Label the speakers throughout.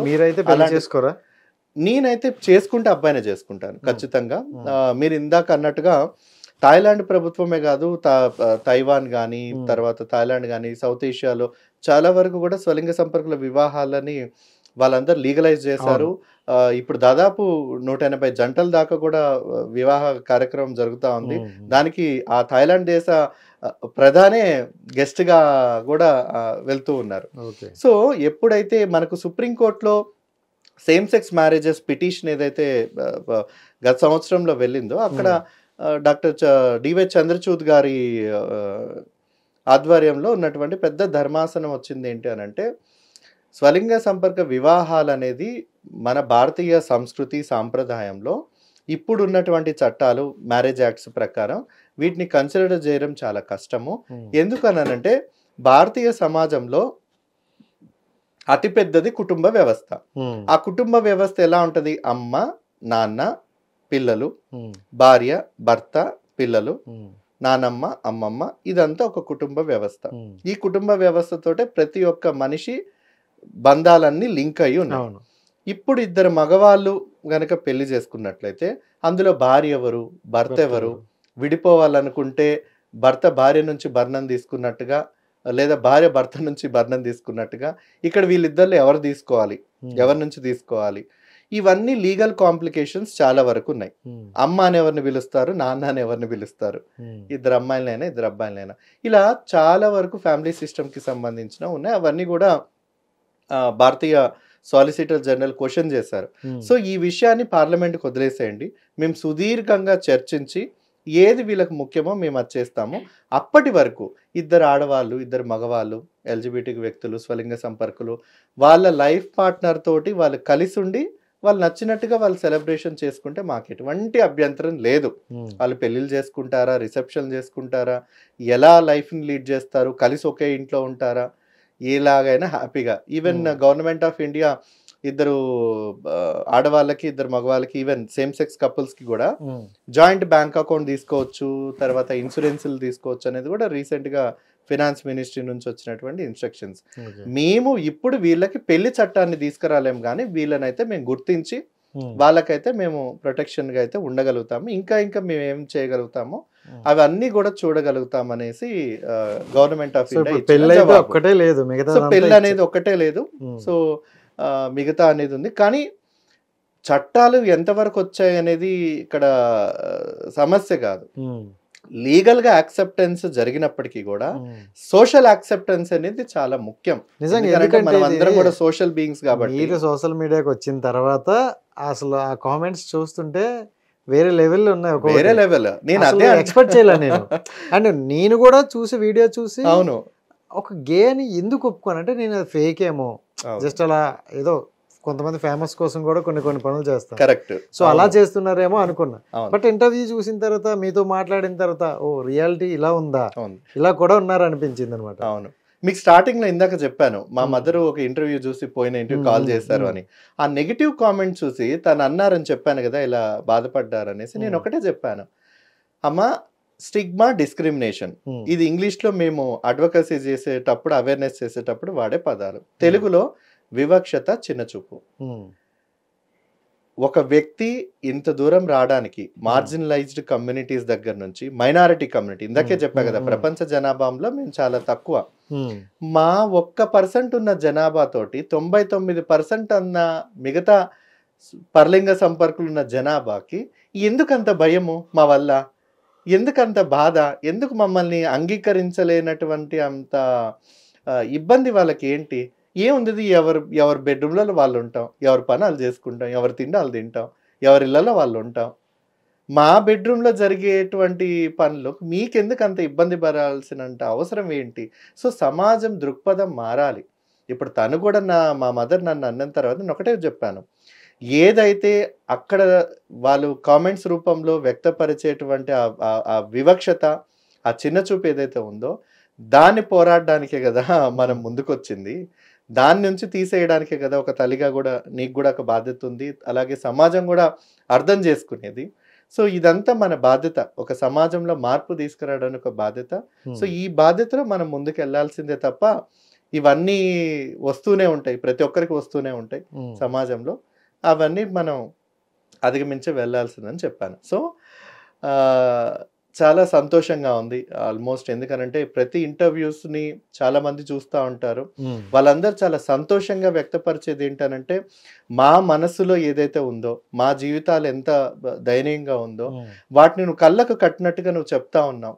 Speaker 1: మీరైతే పెళ్లి
Speaker 2: అలాంటి
Speaker 1: చేసుకోరా?
Speaker 2: నేనైతే చేసుకుంటే అబ్బాయినే చేసుకుంటాను
Speaker 1: ఉమ్,
Speaker 2: ఖచ్చితంగా.
Speaker 1: ఉమ్,
Speaker 2: మీరు ఇందాక అన్నట్టుగా థాయిలాండ్ ప్రభుత్వమే కాదు, తైవాన్ కానీ,
Speaker 1: ఉమ్,
Speaker 2: తర్వాత థాయిలాండ్ కానీ, సౌత్ ఏషియాలో చాలా వరకు కూడా స్వలింగ సంపర్కుల వివాహాలని వాళ్ళందరూ లీగలైజ్ చేశారు.
Speaker 1: అవును.
Speaker 2: ఇప్పుడు దాదాపు 180 జంటల దాకా కూడా వివాహ కార్యక్రమం జరుగుతూ ఉంది.
Speaker 1: ఉమ్, ఉమ్,
Speaker 2: దానికి ఆ థాయిలాండ్ దేశ ప్రధానే గెస్ట్గా కూడా వెళ్తూ ఉన్నారు.
Speaker 1: ఓకే.
Speaker 2: సో ఎప్పుడైతే మనకు సుప్రీంకోర్టులో సేమ్ సెక్స్ మ్యారేజెస్ పిటిషన్ ఏదైతే గత సంవత్సరంలో వెళ్ళిందో అక్కడ
Speaker 1: ఉమ్,
Speaker 2: డాక్టర్ డివై చంద్రచూడ్ గారి ఆ, ఆధ్వర్యంలో ఉన్నటువంటి పెద్ద ధర్మాసనం వచ్చింది ఏంటి అని అంటే, స్వలింగ సంపర్క వివాహాలు అనేది మన భారతీయ సంస్కృతి సాంప్రదాయంలో ఇప్పుడు ఉన్నటువంటి చట్టాలు మ్యారేజ్ యాక్ట్స్ ప్రకారం వీటిని కన్సిడర్ చేయడం చాలా కష్టము.
Speaker 1: ఉమ్,
Speaker 2: ఎందుకనంటే భారతీయ సమాజంలో అతిపెద్దది కుటుంబ వ్యవస్థ.
Speaker 1: ఉమ్,
Speaker 2: ఆ కుటుంబ వ్యవస్థ ఎలా ఉంటుంది? అమ్మ, నాన్న, పిల్లలు,
Speaker 1: ఉమ్,
Speaker 2: భార్య, భర్త, పిల్లలు,
Speaker 1: ఉమ్,
Speaker 2: నానమ్మ, అమ్మమ్మ, ఇదంతా ఒక కుటుంబ వ్యవస్థ.
Speaker 1: ఉమ్,
Speaker 2: ఈ కుటుంబ వ్యవస్థతోటే ప్రతి ఒక్క మనిషి బంధాలన్నీ లింక్ అయి ఉన్నాయి.
Speaker 1: అవును.
Speaker 2: ఇప్పుడు ఇద్దరు మగవాళ్ళు గనక పెళ్లి చేసుకున్నట్లయితే అందులో భార్య ఎవరు, భర్త ఎవరు, విడిపోవాలనుకుంటే భర్త భార్య నుంచి భరణం తీసుకున్నట్టుగా, లేదా భార్య భర్త నుంచి భరణం తీసుకున్నట్టుగా ఇక్కడ వీళ్ళిద్దరిలో ఎవరు తీసుకోవాలి,
Speaker 1: ఉమ్,
Speaker 2: ఎవరి నుంచి తీసుకోవాలి, ఇవన్నీ లీగల్ కాంప్లికేషన్స్ చాలా వరకు ఉన్నాయి.
Speaker 1: ఉమ్,
Speaker 2: అమ్మ అని ఎవరిని పిలుస్తారు, నాన్న అని ఎవరిని పిలుస్తారు,
Speaker 1: ఉమ్,
Speaker 2: ఇద్దరు అమ్మాయిలైనా ఇద్దరు అబ్బాయిలైనా, ఇలా చాలా వరకు ఫ్యామిలీ సిస్టమ్కి సంబంధించిన ఉన్నాయి. అవన్నీ కూడా భారతీయ సాలిసిటర్ జనరల్ క్వశ్చన్ చేశారు.
Speaker 1: ఉమ్,
Speaker 2: సో ఈ విషయాన్ని పార్లమెంట్కి వదిలేసేయండి, మేము సుదీర్ఘంగా చర్చించి ఏది వీళ్ళకి ముఖ్యమో మేము అది చేస్తాము. అప్పటి వరకు ఇద్దరు ఆడవాళ్ళు, ఇద్దరు మగవాళ్ళు, ఎల్జిబిటి వ్యక్తులు, స్వలింగ సంపర్కులు వాళ్ళ లైఫ్ పార్ట్నర్ తోటి వాళ్ళు కలిసి ఉండి వాళ్ళు నచ్చినట్టుగా వాళ్ళు సెలబ్రేషన్ చేసుకుంటే మాకు ఎటువంటి అభ్యంతరం లేదు.
Speaker 1: ఉమ్,
Speaker 2: వాళ్ళు పెళ్ళిళ్ళు చేసుకుంటారా, రిసెప్షన్ చేసుకుంటారా, ఎలా లైఫ్ని లీడ్ చేస్తారు, కలిసి ఒకే ఇంట్లో ఉంటారా, ఎలాగైనా హ్యాపీగా. ఈవెన్ గవర్నమెంట్ ఆఫ్ ఇండియా ఇద్దరు ఆడవాళ్ళకి, ఇద్దరు మగవాళ్ళకి, ఈవెన్ సేమ్ సెక్స్ కపుల్స్కి కూడా
Speaker 1: ఉమ్,
Speaker 2: జాయింట్ బ్యాంక్ అకౌంట్ తీసుకోవచ్చు, తర్వాత ఇన్సూరెన్స్లు తీసుకోవచ్చు అనేది కూడా రీసెంట్గా ఫినాన్స్ మినిస్ట్రీ నుంచి వచ్చినటువంటి ఇన్స్ట్రక్షన్స్.
Speaker 1: ఓకే.
Speaker 2: మేము ఇప్పుడు వీళ్ళకి పెళ్లి చట్టాన్ని తీసుకురాలేము, కానీ వీళ్ళనైతే మేము గుర్తించి
Speaker 1: ఉమ్,
Speaker 2: వాళ్ళకైతే మేము ప్రొటెక్షన్గా అయితే ఉండగలుగుతాము. ఇంకా మేము ఏం చేయగలుగుతాము
Speaker 1: ఉమ్.
Speaker 2: అవన్నీ కూడా చూడగలుగుతాం అనేసి గవర్నమెంట్ ఆఫ్
Speaker 1: సో
Speaker 2: ఇండియా
Speaker 1: ఇప్పుడు పెళ్ళి అయితే ఒక్కటే లేదు, మిగతా
Speaker 2: సో పెళ్ళి అనేది ఒక్కటే లేదు. సో మిగతా అనేది ఉంది. కానీ చట్టాలు ఎంతవరకు వచ్చాయి అనేది ఇక్కడ సమస్య కాదు. లీగల్గా యాక్సెప్టెన్స్ జరిగినప్పటికీ కూడా సోషల్ యాక్సెప్టెన్స్ అనేది చాలా ముఖ్యం.
Speaker 1: నిజంగా,
Speaker 2: ఎందుకంటే
Speaker 1: ఎందుకంటే
Speaker 2: మనం అందరం
Speaker 1: ఇది
Speaker 2: కూడా సోషల్ బీయింగ్స్ కాబట్టి.
Speaker 1: మీరు సోషల్ మీడియాకి వచ్చిన తర్వాత అసలు ఆ కామెంట్స్ చూస్తుంటే వేరే లెవెల్ ఉన్నాయి.
Speaker 2: వేరే లెవెల్. నేను అదే
Speaker 1: ఎక్స్పెక్ట్ చేయలే నేను. అండ్ నేను కూడా చూసి వీడియో చూసి
Speaker 2: అవును
Speaker 1: ఒక గే అని ఎందుకు ఒప్పుకోను అంటే నేను అది ఫేక్ ఏమో, జస్ట్ అలా ఏదో కొంతమంది ఫేమస్ కోసం కూడా కొన్ని పనులు చేస్తారు.
Speaker 2: కరెక్ట్.
Speaker 1: సో అలా చేస్తున్నారేమో అనుకున్నా.
Speaker 2: అవును.
Speaker 1: బట్ ఇంటర్వ్యూ చూసిన తర్వాత, మీతో మాట్లాడిన తర్వాత, ఓ రియాలిటీ ఇలా ఉందా,
Speaker 2: అవును
Speaker 1: ఇలా కూడా ఉన్నారు అనిపించింది అనమాట.
Speaker 2: అవును. మీకు స్టార్టింగ్ లో ఇందాక చెప్పాను, మా మదర్ ఒక ఇంటర్వ్యూ చూసి పోయిన ఇంటర్వ్యూ కాల్ చేశారు అని. ఆ నెగిటివ్ కామెంట్ చూసి తను అన్నారని చెప్పాను కదా, ఇలా బాధపడ్డారనేసి. నేను ఒకటే చెప్పాను, అమ్మ, స్టిగ్మా, డిస్క్రిమినేషన్, ఇది ఇంగ్లీష్ లో మేము అడ్వకసీ చేసేటప్పుడు, అవేర్నెస్ చేసేటప్పుడు వాడే పదాలు. తెలుగులో వివక్షత, చిన్నచూపు. ఒక వ్యక్తి ఇంత దూరం రావడానికి మార్జినలైజ్డ్ కమ్యూనిటీస్ దగ్గర నుంచి మైనారిటీ కమ్యూనిటీ, ఇందాకే చెప్పా కదా, ప్రపంచ జనాభాలో మేము చాలా తక్కువ. మా 1% ఉన్న జనాభాతోటి 99% అన్న మిగతా పరలింగ సంపర్కులు ఉన్న జనాభాకి ఎందుకంత భయము మా వల్ల, ఎందుకంత బాధ, ఎందుకు మమ్మల్ని అంగీకరించలేనటువంటి అంత ఇబ్బంది వాళ్ళకి ఏంటి? ఏముంది, ఎవరి బెడ్రూమ్లలో వాళ్ళు ఉంటాం, ఎవరి పని వాళ్ళు చేసుకుంటాం, ఎవరి తిండి వాళ్ళు తింటాం, ఎవరి ఇళ్లలో వాళ్ళు ఉంటాం. మా బెడ్రూమ్లో జరిగేటువంటి పనులు మీకెందుకు అంత ఇబ్బంది పడాల్సినంత అవసరం ఏంటి? సో సమాజం దృక్పథం మారాలి. ఇప్పుడు తను కూడా మా మదర్ నన్ను అన్న తర్వాత నేను ఒకటే చెప్పాను, ఏదైతే అక్కడ వాళ్ళు కామెంట్స్ రూపంలో వ్యక్తపరిచేటువంటి ఆ వివక్షత, ఆ చిన్న చూపు ఏదైతే ఉందో దాన్ని పోరాడడానికే కదా మనం ముందుకొచ్చింది. దాని నుంచి తీసేయడానికే కదా ఒక తల్లిగా కూడా నీకు కూడా ఒక బాధ్యత ఉంది, అలాగే సమాజం కూడా అర్థం చేసుకునేది. సో ఇదంతా మన బాధ్యత, ఒక సమాజంలో మార్పు తీసుకురావడానికి ఒక బాధ్యత. సో ఈ బాధ్యతలో మనం ముందుకు వెళ్ళాల్సిందే తప్ప ఇవన్నీ వస్తూనే ఉంటాయి, ప్రతి ఒక్కరికి వస్తూనే ఉంటాయి సమాజంలో. అవన్నీ మనం అధిగమించి వెళ్ళాల్సిందని చెప్పాను. సో చాలా సంతోషంగా ఉంది ఆల్మోస్ట్. ఎందుకనంటే ప్రతి ఇంటర్వ్యూస్ని చాలా మంది చూస్తూ ఉంటారు, వాళ్ళందరూ చాలా సంతోషంగా వ్యక్తపరిచేది ఏంటనంటే మా మనసులో ఏదైతే ఉందో, మా జీవితాలు ఎంత దయనీయంగా ఉందో వాటిని నువ్వు కళ్ళకు కట్టినట్టుగా నువ్వు చెప్తా ఉన్నావు.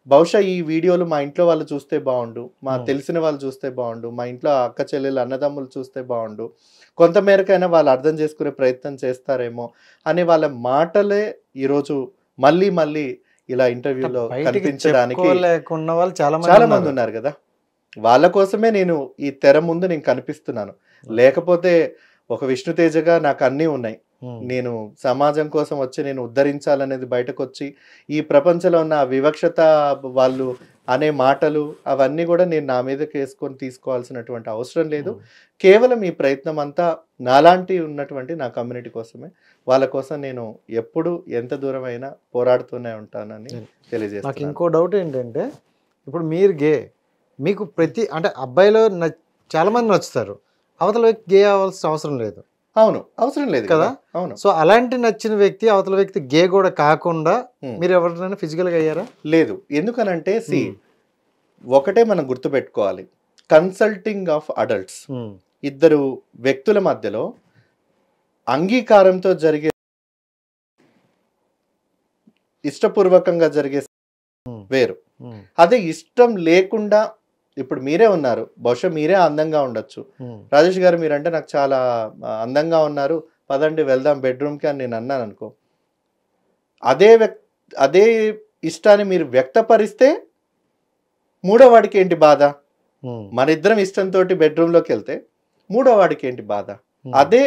Speaker 2: బహుశా ఈ వీడియోలు మా ఇంట్లో వాళ్ళు చూస్తే బాగుండు, మా తెలిసిన వాళ్ళు చూస్తే బాగుండు, మా ఇంట్లో అక్క చెల్లెలు అన్నదమ్ములు చూస్తే బాగుండు, కొంతమేరకైనా వాళ్ళు అర్థం చేసుకునే ప్రయత్నం చేస్తారేమో అని వాళ్ళ మాటలే ఈరోజు మళ్ళీ మళ్ళీ ఇలా ఇంటర్వ్యూలో కనిపించడానికి చాలా మంది ఉన్నారు కదా. వాళ్ళ కోసమే నేను ఈ తెర ముందు నేను కనిపిస్తున్నాను. లేకపోతే ఒక విష్ణుతేజగా నాకు అన్నీ ఉన్నాయి. నేను సమాజం కోసం వచ్చి నేను ఉద్ధరించాలనేది బయటకు వచ్చి ఈ ప్రపంచంలో ఉన్న వివక్షత వాళ్ళు అనే మాటలు అవన్నీ కూడా నేను నా మీదకి వేసుకొని తీసుకోవాల్సినటువంటి అవసరం లేదు. కేవలం ఈ ప్రయత్నం అంతా నాలాంటి ఉన్నటువంటి నా కమ్యూనిటీ కోసమే. వాళ్ళ కోసం నేను ఎప్పుడు ఎంత దూరం అయినా పోరాడుతూనే ఉంటానని తెలియజేస్తాను.
Speaker 1: నాకు ఇంకో డౌట్ ఏంటంటే, ఇప్పుడు మీరు గే, మీకు ప్రతి అంటే అబ్బాయిలో చాలా మంది నచ్చుతారు, అవతల వ్యక్తి గే అవ్వాల్సిన అవసరం లేదు.
Speaker 2: అవును, అవసరం లేదు
Speaker 1: కదా.
Speaker 2: అవును.
Speaker 1: సో అలాంటి నచ్చిన వ్యక్తి అవతల వ్యక్తి గే కూడా కాకుండా మీరు ఎవరినైనా ఫిజికల్గా అయ్యారా?
Speaker 2: లేదు. ఎందుకనంటే ఒకటే మనం గుర్తుపెట్టుకోవాలి, కన్సల్టింగ్ ఆఫ్ అడల్ట్స్, ఇద్దరు వ్యక్తుల మధ్యలో అంగీకారంతో జరిగే ఇష్టపూర్వకంగా జరిగే వేరు. అదే ఇష్టం లేకుండా, ఇప్పుడు మీరే ఉన్నారు, బహుశా మీరే అందంగా ఉండొచ్చు, రాజేష్ గారు మీరంటే నాకు చాలా అందంగా ఉన్నారు, పదండి వెళ్దాం బెడ్రూమ్కి అని నేను అన్నాను అనుకో, అదే ఇష్టాన్ని మీరు వ్యక్తపరిస్తే మూడో వాడికి ఏంటి బాధ? మన ఇద్దరం ఇష్టంతో బెడ్రూమ్లోకి వెళ్తే మూడో వాడికి ఏంటి బాధ? అదే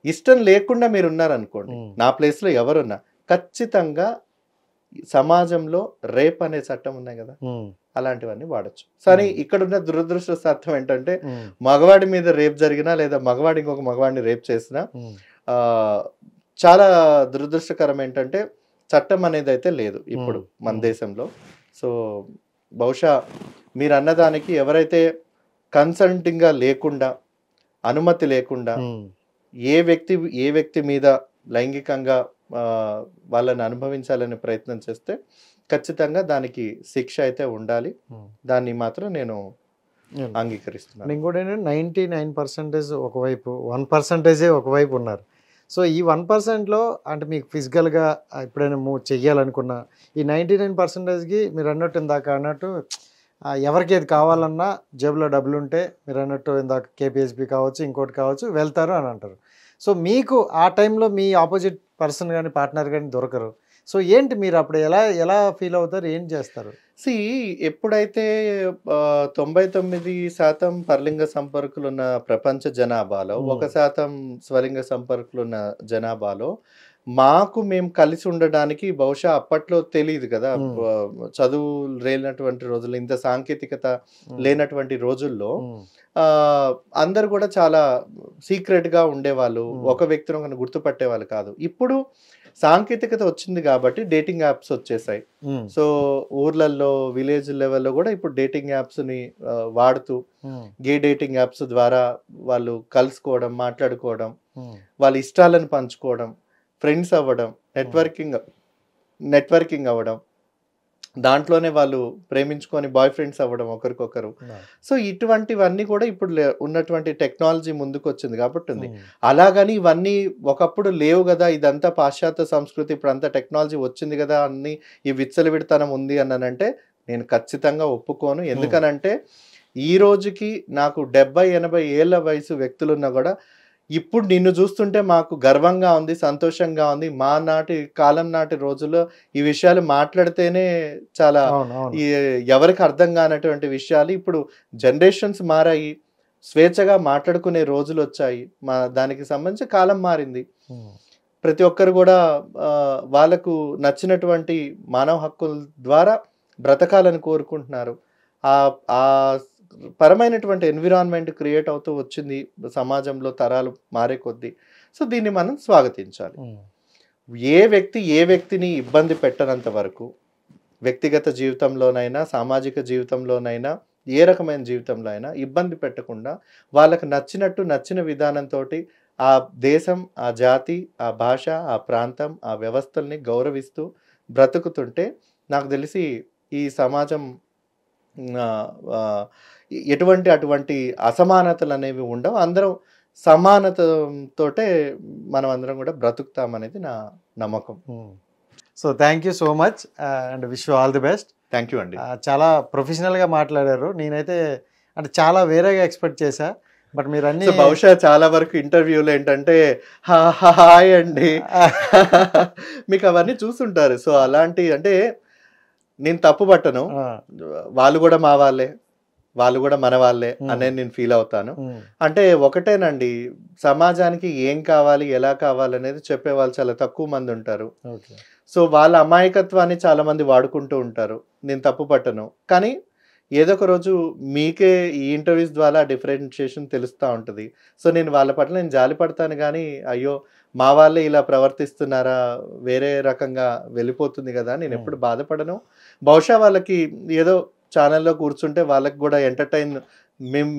Speaker 2: ఇష్టం లేకుండా మీరు ఉన్నారనుకోండి, నా ప్లేస్లో ఎవరున్నా, ఖచ్చితంగా సమాజంలో రేప్ అనే చట్టం ఉన్నాయి కదా, అలాంటివన్నీ వాడచ్చు. కానీ ఇక్కడున్న దురదృష్టశాతం ఏంటంటే మగవాడి మీద రేప్ జరిగినా లేదా మగవాడి ఇంకొక మగవాడిని రేప్ చేసినా చాలా దురదృష్టకరం ఏంటంటే చట్టం అనేది అయితే లేదు ఇప్పుడు మన దేశంలో. సో బహుశా మీరు అన్నదానికి ఎవరైతే కన్సల్టింగ్గా లేకుండా, అనుమతి లేకుండా ఏ వ్యక్తి మీద లైంగికంగా వాళ్ళని అనుభవించాలనే ప్రయత్నం చేస్తే ఖచ్చితంగా దానికి శిక్ష అయితే ఉండాలి. దాన్ని మాత్రం నేను అంగీకరిస్తున్నాను.
Speaker 1: ఇంకోటి ఏంటంటే 99% ఒకవైపు, 1% ఒకవైపు ఉన్నారు. సో ఈ 1%లో అంటే మీకు ఫిజికల్గా ఎప్పుడైనా మూవ్ చెయ్యాలనుకున్నా ఈ 99%కి మీరు అన్నట్టు ఇందాక అన్నట్టు ఎవరికి ఏది కావాలన్నా జేబులో డబ్బులు ఉంటే మీరు అన్నట్టు ఇందాక కేపీహెచ్పి కావచ్చు ఇంకోటి కావచ్చు వెళ్తారు అని అంటారు. సో మీకు ఆ టైంలో మీ ఆపోజిట్ పర్సన్ కానీ పార్ట్నర్ కానీ దొరకరు. సో ఏంటి మీరు అప్పుడు ఎలా ఫీల్ అవుతారు, ఏం చేస్తారు?
Speaker 2: ఎప్పుడైతే 99% పరలింగ సంపర్కులు ఉన్న ప్రపంచ జనాభాలో 1% స్వలింగ సంపర్కులు ఉన్న జనాభాలో మేము కలిసి ఉండడానికి బహుశా అప్పట్లో తెలియదు కదా, చదువు లేనటువంటి రోజుల్లో, ఇంత సాంకేతికత లేనటువంటి రోజుల్లో అందరు కూడా చాలా సీక్రెట్గా ఉండేవాళ్ళు, ఒక వ్యక్తిని ఒకరిని గుర్తుపట్టేవాళ్ళు కాదు. ఇప్పుడు సాంకేతికత వచ్చింది కాబట్టి డేటింగ్ యాప్స్ వచ్చేసాయి. సో ఊర్లలో విలేజ్ లెవెల్లో కూడా ఇప్పుడు డేటింగ్ యాప్స్ని వాడుతూ గే డేటింగ్ యాప్స్ ద్వారా వాళ్ళు కలుసుకోవడం, మాట్లాడుకోవడం, వాళ్ళ ఇష్టాలను పంచుకోవడం, ఫ్రెండ్స్ అవ్వడం, నెట్వర్కింగ్ అవ్వడం, దాంట్లోనే వాళ్ళు ప్రేమించుకొని బాయ్ ఫ్రెండ్స్ అవ్వడం ఒకరికొకరు. సో ఇటువంటివన్నీ కూడా ఇప్పుడు ఉన్నటువంటి టెక్నాలజీ ముందుకు వచ్చింది కాబట్టి ఉంది. అలాగని ఇవన్నీ ఒకప్పుడు లేవు కదా, ఇదంతా పాశ్చాత్య సంస్కృతి, ఇప్పుడు అంతా టెక్నాలజీ వచ్చింది కదా అన్ని ఈ విచ్చలవిడితనం ఉంది అన్నానంటే నేను ఖచ్చితంగా ఒప్పుకోను. ఎందుకనంటే ఈ రోజుకి నాకు 70-80 ఏళ్ల వయసు వ్యక్తులున్నా కూడా ఇప్పుడు నిన్ను చూస్తుంటే మాకు గర్వంగా ఉంది, సంతోషంగా ఉంది. మా కాలం నాటి రోజుల్లో ఈ విషయాలు మాట్లాడితేనే చాలా ఎవరికి అర్థం కానటువంటి విషయాలు ఇప్పుడు జనరేషన్స్ మారాయి, స్వేచ్ఛగా మాట్లాడుకునే రోజులు వచ్చాయి. దానికి సంబంధించి కాలం మారింది. ప్రతి ఒక్కరు కూడా వాళ్ళకు నచ్చినటువంటి మానవ హక్కుల ద్వారా బ్రతకాలని కోరుకుంటున్నారు. ఆ పరమైనటువంటి ఎన్విరాన్మెంట్ క్రియేట్ అవుతూ వచ్చింది సమాజంలో తరాలు మారే కొద్దీ. సో దీన్ని మనం స్వాగతించాలి. ఏ వ్యక్తిని ఇబ్బంది పెట్టనంత వరకు వ్యక్తిగత జీవితంలోనైనా సామాజిక జీవితంలోనైనా ఏ రకమైన జీవితంలో అయినా ఇబ్బంది పెట్టకుండా వాళ్ళకు నచ్చినట్టు నచ్చిన విధానంతో ఆ దేశం, ఆ జాతి, ఆ భాష, ఆ ప్రాంతం, ఆ వ్యవస్థల్ని గౌరవిస్తూ బ్రతుకుతుంటే నాకు తెలిసి ఈ సమాజం అటువంటి అసమానతలు అనేవి ఉండవు. అందరం సమానతతోటే మనం అందరం కూడా బ్రతుకుతామనేది నా నమ్మకం.
Speaker 1: So thank you so much and wish you all the best.
Speaker 2: Thank you అండి.
Speaker 1: చాలా ప్రొఫెషనల్గా మాట్లాడారు. నేనైతే అంటే చాలా వేరేగా ఎక్స్పెక్ట్ చేశా, బట్ మీరు అన్ని
Speaker 2: బహుశా చాలా వరకు ఇంటర్వ్యూలు ఏంటంటే హాయ్ అండి మీకు అవన్నీ చూస్తుంటారు. సో అలాంటి అంటే నేను తప్పు పట్టను, వాళ్ళు కూడా మా వాళ్ళే, వాళ్ళు కూడా మన వాళ్ళే అనేది నేను ఫీల్ అవుతాను. అంటే ఒకటేనండి, సమాజానికి ఏం కావాలి ఎలా కావాలి అనేది చెప్పే వాళ్ళు చాలా తక్కువ మంది ఉంటారు. సో వాళ్ళ అమాయకత్వాన్ని చాలా మంది వాడుకుంటూ ఉంటారు. నేను తప్పు పట్టను, కానీ ఏదో ఒక రోజు మీకే ఈ ఇంటర్వ్యూస్ ద్వారా డిఫరెన్షియేషన్ తెలుస్తూ ఉంటుంది. సో నేను వాళ్ళ పట్ల నేను జాలి పడతాను, కానీ అయ్యో మా వాళ్ళే ఇలా ప్రవర్తిస్తున్నారా, వేరే రకంగా వెళ్ళిపోతుంది కదా నేను ఎప్పుడు బాధపడను. బహుశా వాళ్ళకి ఏదో ఛానల్లో కూర్చుంటే వాళ్ళకి కూడా ఎంటర్టైన్, మేము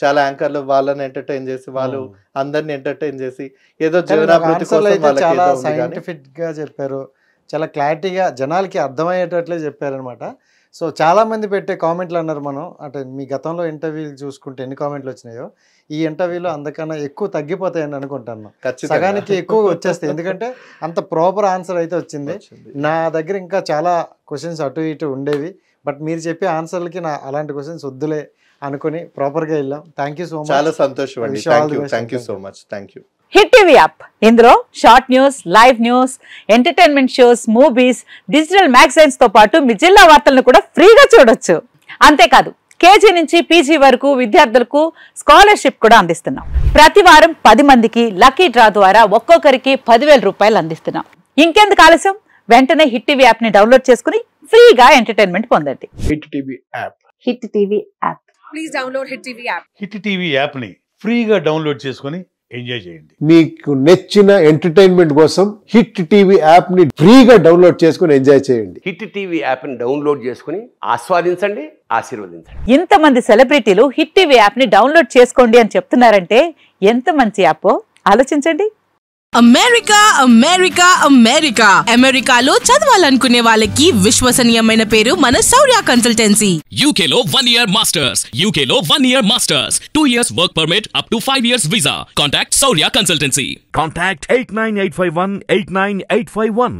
Speaker 2: చాలా యాంకర్లు వాళ్ళని ఎంటర్టైన్ చేసి, వాళ్ళు అందరిని ఎంటర్టైన్ చేసి ఏదో జీవనాభివృద్ధి కోసం
Speaker 1: చాలా సైంటిఫిక్ గా చెప్పారు, చాలా క్లారిటీగా జనాలకి అర్థమయ్యేటట్లే చెప్పారనమాట. సో చాలా మంది పెట్టే కామెంట్లు అన్నారు, మనం అంటే మీ గతంలో ఇంటర్వ్యూలు చూసుకుంటే ఎన్ని కామెంట్లు వచ్చినాయో ఈ ఇంటర్వ్యూలో అందుకన్నా ఎక్కువ తగ్గిపోతాయని అనుకుంటాను. సగానికి ఎక్కువ వచ్చేస్తాయి, ఎందుకంటే అంత ప్రాపర్ ఆన్సర్ అయితే వచ్చింది. నా దగ్గర ఇంకా చాలా క్వశ్చన్స్ అటు ఇటు ఉండేవి, బట్ మీరు చెప్పే ఆన్సర్లకి నా అలాంటి క్వశ్చన్స్ వద్దులే అనుకుని ప్రాపర్గా వెళ్ళాం. Thank you so much.
Speaker 2: చాలా సంతోషం అండి. Thank you so much. Thank you.
Speaker 3: Hit TV app, ఇందులో short news, live news, entertainment shows, movies, digital magazines తో పాటు మీ జిల్లా వార్తలను కూడా ఫ్రీగా చూడొచ్చు. అంతేకాదు కేజీ నుంచి పీజీ వరకు విద్యార్థులకు స్కాలర్షిప్ కూడా అందిస్తున్నాం. ప్రతి వారం 10 మందికి లక్కీ డ్రా ద్వారా ఒక్కొక్కరికి 10,000 రూపాయలు అందిస్తున్నాం. ఇంకెందుకు ఆలస్యం, వెంటనే హిట్ టీవీ యాప్ ని డౌన్లోడ్ చేసుకుని ఫ్రీగా ఎంటర్టైన్మెంట్ పొందండి.
Speaker 4: Hit TV app.
Speaker 3: Hit TV app.
Speaker 5: Please download hit TV app.
Speaker 4: Hit TV app ని ఫ్రీగా డౌన్లోడ్ చేసుకుని ఎంజాయ్ చేయండి.
Speaker 6: మీకు నచ్చిన ఎంటర్టైన్మెంట్ కోసం హిట్ టీవీ యాప్ ని ఫ్రీగా డౌన్లోడ్ చేసుకుని ఎంజాయ్ చేయండి.
Speaker 7: హిట్ టీవీ యాప్ ని డౌన్లోడ్ చేసుకుని ఆస్వాదించండి, ఆశీర్వదించండి.
Speaker 3: ఇంతమంది సెలబ్రిటీలు హిట్ టీవీ యాప్ ని డౌన్లోడ్ చేసుకోండి అని చెప్తున్నారంటే ఎంత మంచి యాప్ ఆలోచించండి.
Speaker 5: అమెరికా అమెరికా అమెరికా అమెరికాలో చదవాలనుకునే వాళ్ళకి విశ్వసనీయమైన పేరు మన శౌర్య కన్సల్టెన్సీ.
Speaker 8: UK లో 1 year masters, UK లో 1 year masters, 2 years work permit up to 5 years visa. Contact Saurya Consultancy.
Speaker 9: Contact 89851 89851.